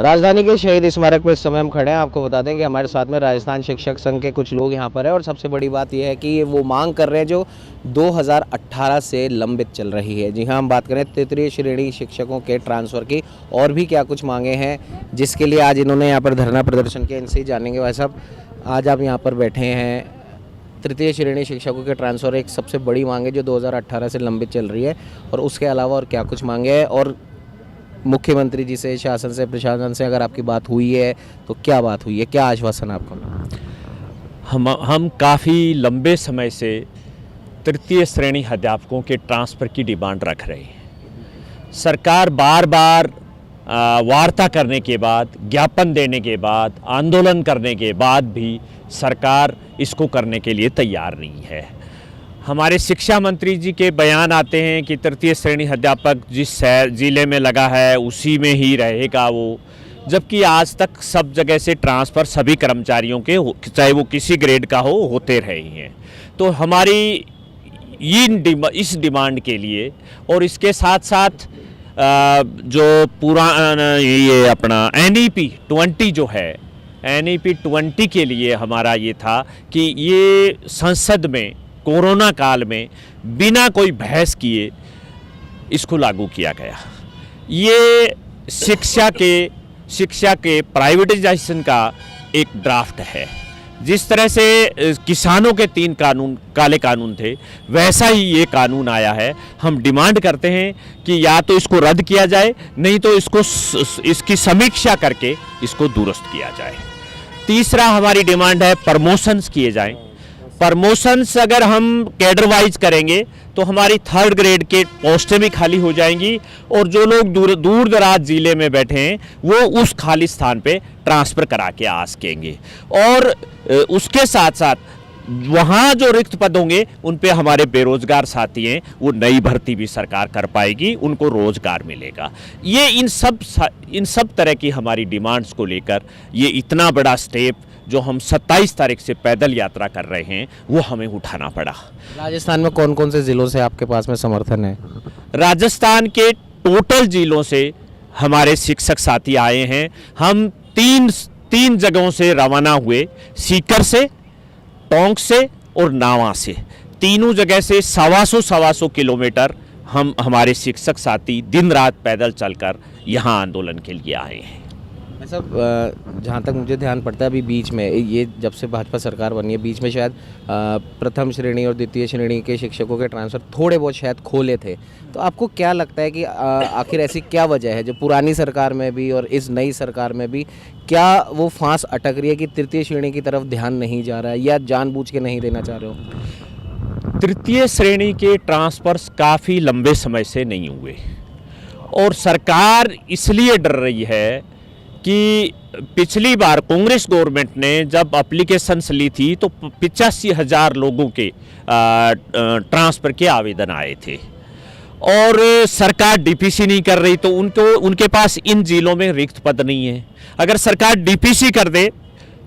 राजधानी के शहीद स्मारक पर इस समय हम खड़े हैं। आपको बता दें कि हमारे साथ में राजस्थान शिक्षक संघ के कुछ लोग यहाँ पर हैं और सबसे बड़ी बात यह है कि ये वो मांग कर रहे हैं जो 2018 से लंबित चल रही है। जी हाँ, हम बात करें तृतीय श्रेणी शिक्षकों के ट्रांसफ़र की और भी क्या कुछ मांगे हैं जिसके लिए आज इन्होंने यहाँ पर धरना प्रदर्शन किया, इनसे ही जानेंगे। भाई साहब, आज आप यहाँ पर बैठे हैं, तृतीय श्रेणी शिक्षकों के ट्रांसफ़र एक सबसे बड़ी मांग है जो 2018 से लंबित चल रही है, और उसके अलावा और क्या कुछ मांगे हैं, और मुख्यमंत्री जी से, शासन से, प्रशासन से अगर आपकी बात हुई है तो क्या बात हुई है, क्या आश्वासन आपको? हम काफ़ी लंबे समय से तृतीय श्रेणी अध्यापकों के ट्रांसफ़र की डिमांड रख रहे हैं। सरकार बार बार वार्ता करने के बाद, ज्ञापन देने के बाद, आंदोलन करने के बाद भी सरकार इसको करने के लिए तैयार नहीं है। हमारे शिक्षा मंत्री जी के बयान आते हैं कि तृतीय श्रेणी अध्यापक जिस ज़िले में लगा है उसी में ही रहेगा वो, जबकि आज तक सब जगह से ट्रांसफ़र सभी कर्मचारियों के, चाहे वो किसी ग्रेड का हो, होते रहे हैं। तो हमारी इस डिमांड के लिए और इसके साथ साथ जो पूरा ये अपना NEP 20 जो है, NEP 20 के लिए हमारा ये था कि ये संसद में कोरोना काल में बिना कोई बहस किए इसको लागू किया गया। ये शिक्षा के प्राइवेटाइजेशन का एक ड्राफ्ट है। जिस तरह से किसानों के 3 कानून, काले कानून थे, वैसा ही ये कानून आया है। हम डिमांड करते हैं कि या तो इसको रद्द किया जाए, नहीं तो इसकी समीक्षा करके इसको दुरुस्त किया जाए। तीसरा हमारी डिमांड है प्रमोशंस किए जाएं। प्रमोशंस अगर हम कैडर वाइज करेंगे तो हमारी 3rd ग्रेड के पोस्टें भी खाली हो जाएंगी, और जो लोग दूर दराज ज़िले में बैठे हैं वो उस खाली स्थान पे ट्रांसफ़र करा के आ सकेंगे। और उसके साथ साथ वहाँ जो रिक्त पद होंगे उन पे हमारे बेरोजगार साथी हैं, वो नई भर्ती भी सरकार कर पाएगी, उनको रोजगार मिलेगा। ये इन सब तरह की हमारी डिमांड्स को लेकर ये इतना बड़ा स्टेप जो हम 27 तारीख से पैदल यात्रा कर रहे हैं वो हमें उठाना पड़ा। राजस्थान में कौन कौन से ज़िलों से आपके पास में समर्थन है? राजस्थान के टोटल जिलों से हमारे शिक्षक साथी आए हैं। हम तीन जगहों से रवाना हुए, सीकर से, टोंक से और नावा से। तीनों जगह से 125 किलोमीटर हम हमारे शिक्षक साथी दिन रात पैदल चलकर यहाँ आंदोलन के लिए आए हैं। सब जहाँ तक मुझे ध्यान पड़ता है, अभी बीच में ये जब से भाजपा सरकार बनी है, बीच में शायद प्रथम श्रेणी और द्वितीय श्रेणी के शिक्षकों के ट्रांसफ़र थोड़े बहुत शायद खोले थे। तो आपको क्या लगता है कि आखिर ऐसी क्या वजह है जो पुरानी सरकार में भी और इस नई सरकार में भी क्या वो फांस अटक रही है कि तृतीय श्रेणी की तरफ ध्यान नहीं जा रहा है, या जानबूझ के नहीं देना चाह रहे हो? तृतीय श्रेणी के ट्रांसफ़र्स काफ़ी लंबे समय से नहीं हुए, और सरकार इसलिए डर रही है कि पिछली बार कांग्रेस गवर्नमेंट ने जब एप्लीकेशंस ली थी तो 85,000 लोगों के ट्रांसफ़र के आवेदन आए थे, और सरकार DPC नहीं कर रही, तो उनके पास इन जिलों में रिक्त पद नहीं है। अगर सरकार DPC कर दे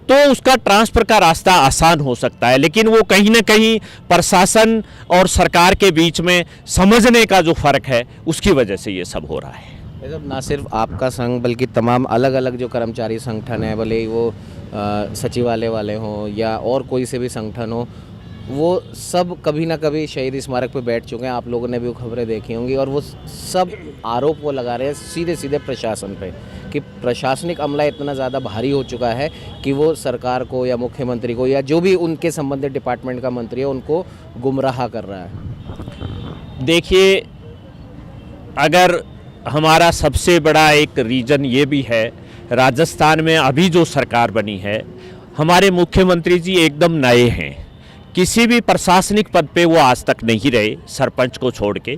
तो उसका ट्रांसफ़र का रास्ता आसान हो सकता है, लेकिन वो कहीं ना कहीं प्रशासन और सरकार के बीच में समझने का जो फ़र्क है उसकी वजह से ये सब हो रहा है। ना सिर्फ आपका संघ बल्कि तमाम अलग अलग जो कर्मचारी संगठन है, भले ही वो सचिवालय वाले हों या और कोई से भी संगठन हो, वो सब कभी ना कभी शहीद स्मारक पे बैठ चुके हैं। आप लोगों ने भी वो खबरें देखी होंगी, और वो सब आरोप वो लगा रहे हैं सीधे प्रशासन पे कि प्रशासनिक अमला इतना ज़्यादा भारी हो चुका है कि वो सरकार को या मुख्यमंत्री को या जो भी उनके संबंधित डिपार्टमेंट का मंत्री है उनको गुमराह कर रहा है। देखिए, अगर हमारा सबसे बड़ा एक रीजन ये भी है, राजस्थान में अभी जो सरकार बनी है, हमारे मुख्यमंत्री जी एकदम नए हैं, किसी भी प्रशासनिक पद पे वो आज तक नहीं रहे, सरपंच को छोड़ के।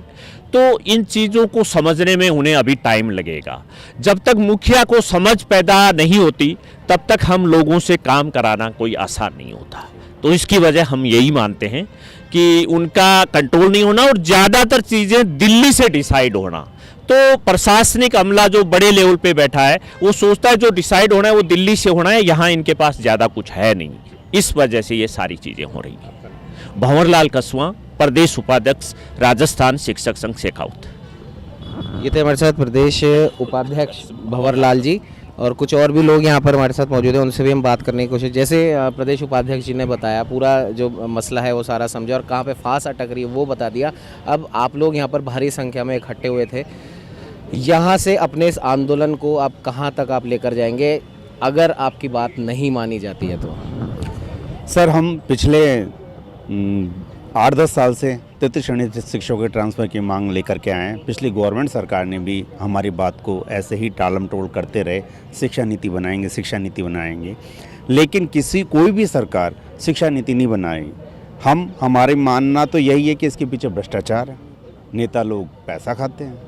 तो इन चीज़ों को समझने में उन्हें अभी टाइम लगेगा। जब तक मुखिया को समझ पैदा नहीं होती तब तक हम लोगों से काम कराना कोई आसान नहीं होता। तो इसकी वजह हम यही मानते हैं कि उनका कंट्रोल नहीं होना और ज़्यादातर चीज़ें दिल्ली से डिसाइड होना। तो प्रशासनिक अमला जो बड़े लेवल पे बैठा है वो सोचता है जो डिसाइड होना है वो दिल्ली से होना है, यहाँ इनके पास ज़्यादा कुछ है नहीं। इस वजह से ये सारी चीज़ें हो रही हैं। भंवरलाल कसवा, प्रदेश उपाध्यक्ष, राजस्थान शिक्षक संघ शेखावत। ये थे हमारे साथ प्रदेश उपाध्यक्ष भंवरलाल जी। और कुछ और भी लोग यहाँ पर हमारे साथ मौजूद हैं, उनसे भी हम बात करने की कोशिश, जैसे प्रदेश उपाध्यक्ष जी ने बताया पूरा जो मसला है वो सारा समझा और कहाँ पे फांस अटक रही है वो बता दिया। अब आप लोग यहाँ पर भारी संख्या में इकट्ठे हुए थे, यहाँ से अपने इस आंदोलन को आप कहाँ तक आप लेकर जाएंगे अगर आपकी बात नहीं मानी जाती है तो? सर, हम पिछले 8-10 साल से तृतीय श्रेणी शिक्षकों के ट्रांसफ़र की मांग लेकर के आए हैं। पिछली गवर्नमेंट सरकार ने भी हमारी बात को ऐसे ही टालम टोल करते रहे, शिक्षा नीति बनाएंगे, शिक्षा नीति बनाएंगे, लेकिन कोई भी सरकार शिक्षा नीति नहीं बनाई। हमारे मानना तो यही है कि इसके पीछे भ्रष्टाचार है, नेता लोग पैसा खाते हैं,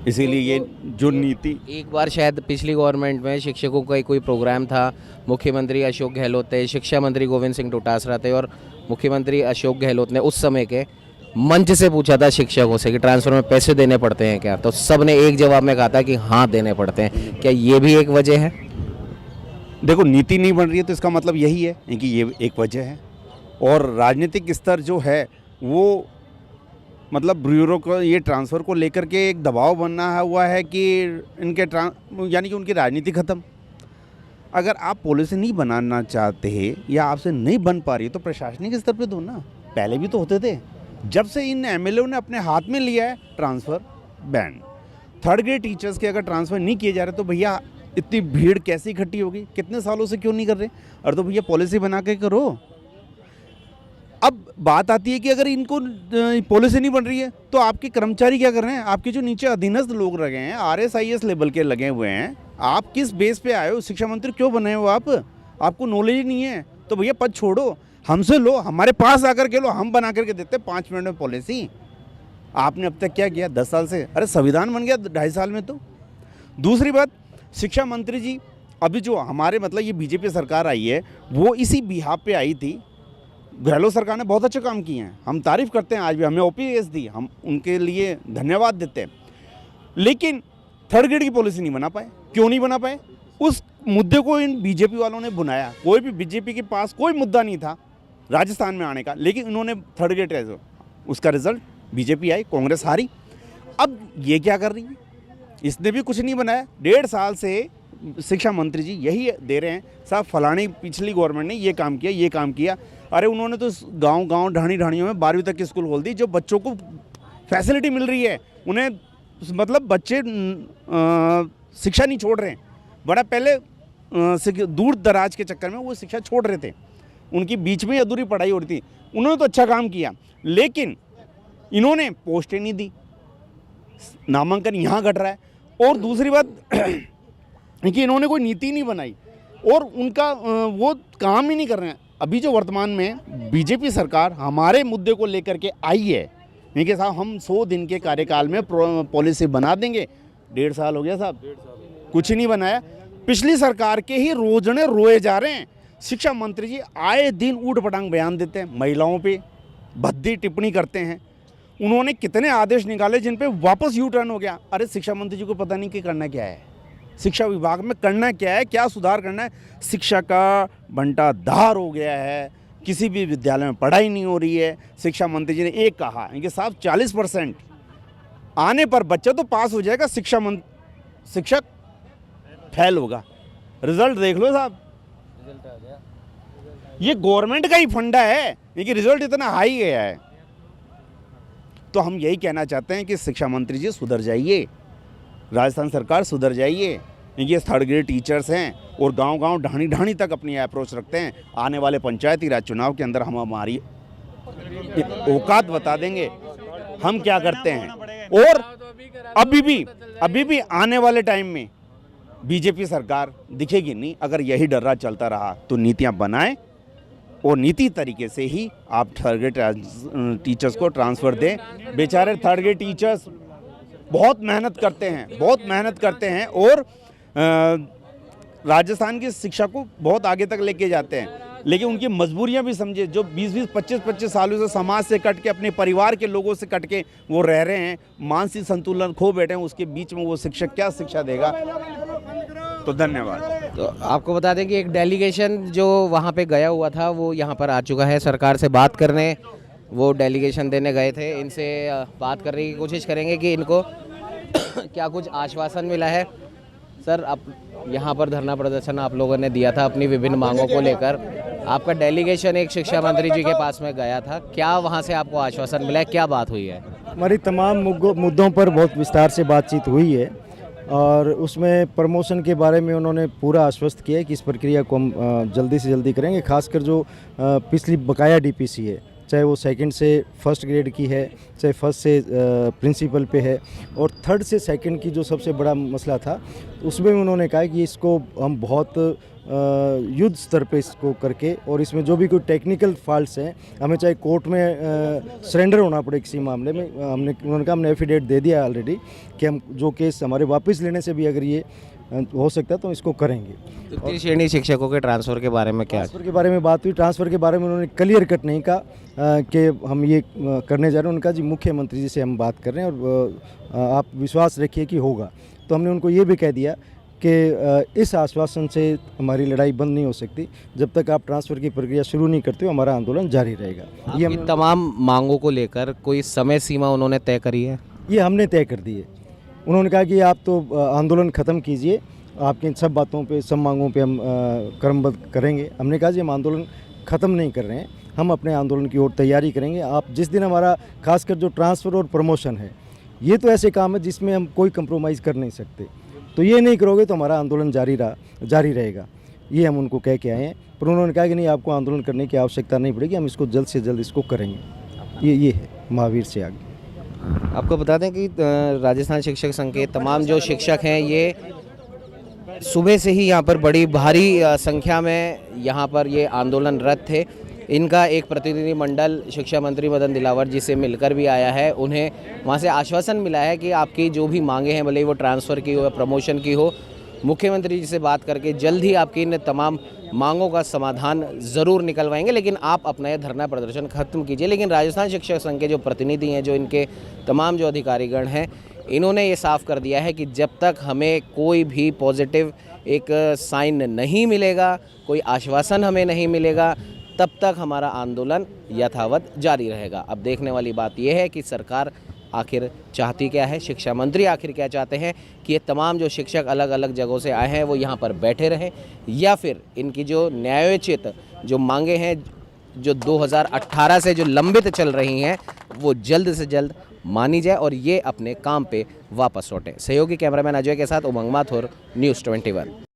इसीलिए ये जो नीति। एक बार शायद पिछली गवर्नमेंट में शिक्षकों का कोई प्रोग्राम था, मुख्यमंत्री अशोक गहलोत थे, शिक्षा मंत्री गोविंद सिंह डोटासरा थे और मुख्यमंत्री अशोक गहलोत ने उस समय के मंच से पूछा था शिक्षकों से कि ट्रांसफर में पैसे देने पड़ते हैं क्या, तो सब ने एक जवाब में कहा था कि हाँ देने पड़ते हैं। क्या ये भी एक वजह है? देखो, नीति नहीं बन रही है तो इसका मतलब यही है कि ये एक वजह है। और राजनीतिक स्तर जो है वो मतलब ब्यूरो को ये ट्रांसफ़र को लेकर के एक दबाव बनना हुआ है कि इनके यानी कि उनकी राजनीति ख़त्म। अगर आप पॉलिसी नहीं बनाना चाहते या आपसे नहीं बन पा रही तो प्रशासनिक स्तर पे दो ना, पहले भी तो होते थे। जब से इन एमएलए ने अपने हाथ में लिया है transfer ban, third grade teachers के अगर ट्रांसफ़र नहीं किए जा रहे तो भैया इतनी भीड़ कैसे इकट्ठी होगी? कितने सालों से क्यों नहीं कर रहे? और तो भैया पॉलिसी बना के करो। अब बात आती है कि अगर इनको पॉलिसी नहीं बन रही है तो आपके कर्मचारी क्या कर रहे हैं? आपके जो नीचे अधीनस्थ लोग लगे हैं, RSIS लेवल के लगे हुए हैं, आप किस बेस पे आए हो? शिक्षा मंत्री क्यों बने हो आपको नॉलेज ही नहीं है तो भैया पद छोड़ो, हमसे लो, हमारे पास आकर के लो, हम बना करके देते 5 मिनट में पॉलिसी। आपने अब तक क्या किया 10 साल से? अरे संविधान बन गया 2.5 साल में। तो दूसरी बात, शिक्षा मंत्री जी अभी जो हमारे मतलब ये बीजेपी सरकार आई है वो इसी बिहाफ पे आई थी। गहलोत सरकार ने बहुत अच्छे काम किए हैं, हम तारीफ़ करते हैं, आज भी हमें OPS दी, हम उनके लिए धन्यवाद देते हैं। लेकिन थर्ड ग्रेड की पॉलिसी नहीं बना पाए। क्यों नहीं बना पाए? उस मुद्दे को इन बीजेपी वालों ने बुनाया। कोई भी बीजेपी के पास कोई मुद्दा नहीं था राजस्थान में आने का, लेकिन इन्होंने थर्ड ग्रेड, उसका रिजल्ट बीजेपी आई, कांग्रेस हारी। अब ये क्या कर रही है? इसने भी कुछ नहीं बनाया। 1.5 साल से शिक्षा मंत्री जी यही दे रहे हैं, साहब फलानी पिछली गवर्नमेंट ने ये काम किया, ये काम किया। अरे उन्होंने तो गांव ढाणियों में 12वीं तक की स्कूल खोल दी, जो बच्चों को फैसिलिटी मिल रही है, उन्हें मतलब बच्चे शिक्षा नहीं छोड़ रहे हैं। बड़ा पहले दूर दराज के चक्कर में वो शिक्षा छोड़ रहे थे, उनकी बीच में अधूरी पढ़ाई हो रही थी। उन्होंने तो अच्छा काम किया, लेकिन इन्होंने पोस्टें नहीं दी, नामांकन यहाँ घट रहा है। और दूसरी बात कि इन्होंने कोई नीति नहीं बनाई और उनका वो काम ही नहीं कर रहे हैं। अभी जो वर्तमान में बीजेपी सरकार हमारे मुद्दे को लेकर के आई है कि साहब हम 100 दिन के कार्यकाल में पॉलिसी बना देंगे। 1.5 साल हो गया साहब, कुछ ही नहीं बनाया। पिछली सरकार के ही रोजने रोए जा रहे हैं। शिक्षा मंत्री जी आए दिन ऊट पटांग बयान देते हैं, महिलाओं पे भद्दी टिप्पणी करते हैं। उन्होंने कितने आदेश निकाले जिन पे वापस यू टर्न हो गया। अरे शिक्षा मंत्री जी को पता नहीं कि करना क्या है, शिक्षा विभाग में करना क्या है, क्या सुधार करना है। शिक्षा का बंटाधार हो गया है, किसी भी विद्यालय में पढ़ाई नहीं हो रही है। शिक्षा मंत्री जी ने एक कहा कि साहब 40% आने पर बच्चा तो पास हो जाएगा, शिक्षक फेल होगा। रिजल्ट देख लो साहब, ये गवर्नमेंट का ही फंडा है, ये रिजल्ट इतना हाई गया है। तो हम यही कहना चाहते हैं कि शिक्षा मंत्री जी सुधर जाइए, राजस्थान सरकार सुधर जाइए। ये थर्ड ग्रेड टीचर्स हैं और गांव-गांव ढाणी तक अपनी अप्रोच रखते हैं। आने वाले पंचायती राज चुनाव के अंदर हम हमारी औकात बता देंगे, हम क्या करते हैं। और अभी भी आने वाले टाइम में बीजेपी सरकार दिखेगी नहीं। अगर यही डर्रा चलता रहा तो नीतियां बनाएं और नीति तरीके से ही आप थर्ड ग्रेड टीचर्स को ट्रांसफ़र दें। बेचारे थर्ड ग्रेड टीचर्स बहुत मेहनत करते हैं और राजस्थान की शिक्षा को बहुत आगे तक लेके जाते हैं, लेकिन उनकी मजबूरियां भी समझे। जो 20-20, 25-25 सालों से समाज से कट के, अपने परिवार के लोगों से कट के वो रह रहे हैं, मानसिक संतुलन खो बैठे हैं, उसके बीच में वो शिक्षक क्या शिक्षा देगा। तो धन्यवाद। तो आपको बता दें कि एक डेलीगेशन जो वहाँ पे गया हुआ था वो यहाँ पर आ चुका है सरकार से बात करने। वो डेलीगेशन देने गए थे, इनसे बात करने की कोशिश करेंगे कि इनको क्या कुछ आश्वासन मिला है। सर, आप यहाँ पर धरना प्रदर्शन आप लोगों ने दिया था अपनी विभिन्न मांगों को लेकर। आपका डेलीगेशन एक शिक्षा मंत्री जी के पास में गया था, क्या वहाँ से आपको आश्वासन मिला है, क्या बात हुई है? हमारी तमाम मुद्दों पर बहुत विस्तार से बातचीत हुई है और उसमें प्रमोशन के बारे में उन्होंने पूरा आश्वस्त किया है कि इस प्रक्रिया को हम जल्दी से जल्दी करेंगे। खासकर जो पिछली बकाया डीपीसी है, चाहे वो सेकंड से फर्स्ट ग्रेड की है, चाहे फर्स्ट से प्रिंसिपल पे है, और थर्ड से सेकंड की जो सबसे बड़ा मसला था उसमें उन्होंने कहा कि इसको हम बहुत युद्ध स्तर पे इसको करके, और इसमें जो भी कोई टेक्निकल फॉल्ट्स हैं हमें चाहे कोर्ट में सरेंडर होना पड़े किसी मामले में, उन्होंने कहा हमने एफिडेविट दे दिया ऑलरेडी कि हम जो केस हमारे वापस लेने से भी अगर ये हो सकता है तो इसको करेंगे। तृतीय श्रेणी शिक्षकों के ट्रांसफ़र के बारे में क्या? ट्रांसफ़र के बारे में बात हुई। ट्रांसफ़र के बारे में उन्होंने क्लियर कट नहीं कहा कि हम ये करने जा रहे हैं। उन्होंने कहा जी मुख्यमंत्री जी से हम बात कर रहे हैं और आप विश्वास रखिए कि होगा। तो हमने उनको ये भी कह दिया कि इस आश्वासन से हमारी लड़ाई बंद नहीं हो सकती, जब तक आप ट्रांसफ़र की प्रक्रिया शुरू नहीं करते हो हमारा आंदोलन जारी रहेगा। ये तमाम मांगों को लेकर कोई समय सीमा उन्होंने तय करी है? ये हमने तय कर दी है। उन्होंने कहा कि आप तो आंदोलन ख़त्म कीजिए, आपकी इन सब बातों पे, सब मांगों पे हम क्रमबद्ध करेंगे। हमने कहा जी हम आंदोलन ख़त्म नहीं कर रहे हैं, हम अपने आंदोलन की ओर तैयारी करेंगे। आप जिस दिन हमारा खासकर जो ट्रांसफ़र और प्रमोशन है, ये तो ऐसे काम है जिसमें हम कोई कंप्रोमाइज़ कर नहीं सकते, तो ये नहीं करोगे तो हमारा आंदोलन जारी रहेगा। ये हम उनको कह के आए हैं। पर उन्होंने कहा कि नहीं, आपको आंदोलन करने की आवश्यकता नहीं पड़ेगी, हम इसको जल्द से जल्द इसको करेंगे। ये है महावीर से आगे। आपको बता दें कि राजस्थान शिक्षक संघ के तमाम जो शिक्षक हैं ये सुबह से ही यहाँ पर बड़ी भारी संख्या में यहाँ पर ये आंदोलनरत थे। इनका एक प्रतिनिधि मंडल शिक्षा मंत्री मदन दिलावर जी से मिलकर भी आया है। उन्हें वहाँ से आश्वासन मिला है कि आपकी जो भी मांगे हैं, भले ही वो ट्रांसफ़र की हो या प्रमोशन की हो, मुख्यमंत्री जी से बात करके जल्द ही आपकी इन तमाम मांगों का समाधान ज़रूर निकलवाएंगे, लेकिन आप अपना ये धरना प्रदर्शन ख़त्म कीजिए। लेकिन राजस्थान शिक्षक संघ के जो प्रतिनिधि हैं, जो इनके तमाम जो अधिकारीगण हैं, इन्होंने ये साफ कर दिया है कि जब तक हमें कोई भी पॉजिटिव एक साइन नहीं मिलेगा, कोई आश्वासन हमें नहीं मिलेगा, तब तक हमारा आंदोलन यथावत जारी रहेगा। अब देखने वाली बात यह है कि सरकार आखिर चाहती क्या है, शिक्षा मंत्री आखिर क्या चाहते हैं कि ये तमाम जो शिक्षक अलग अलग जगहों से आए हैं वो यहाँ पर बैठे रहें, या फिर इनकी जो न्यायोचित जो मांगे हैं, जो 2018 से जो लंबित चल रही हैं, वो जल्द से जल्द मानी जाए और ये अपने काम पे वापस लौटें। सहयोगी कैमरामैन अजय के साथ उमंग माथुर, न्यूज़ 21।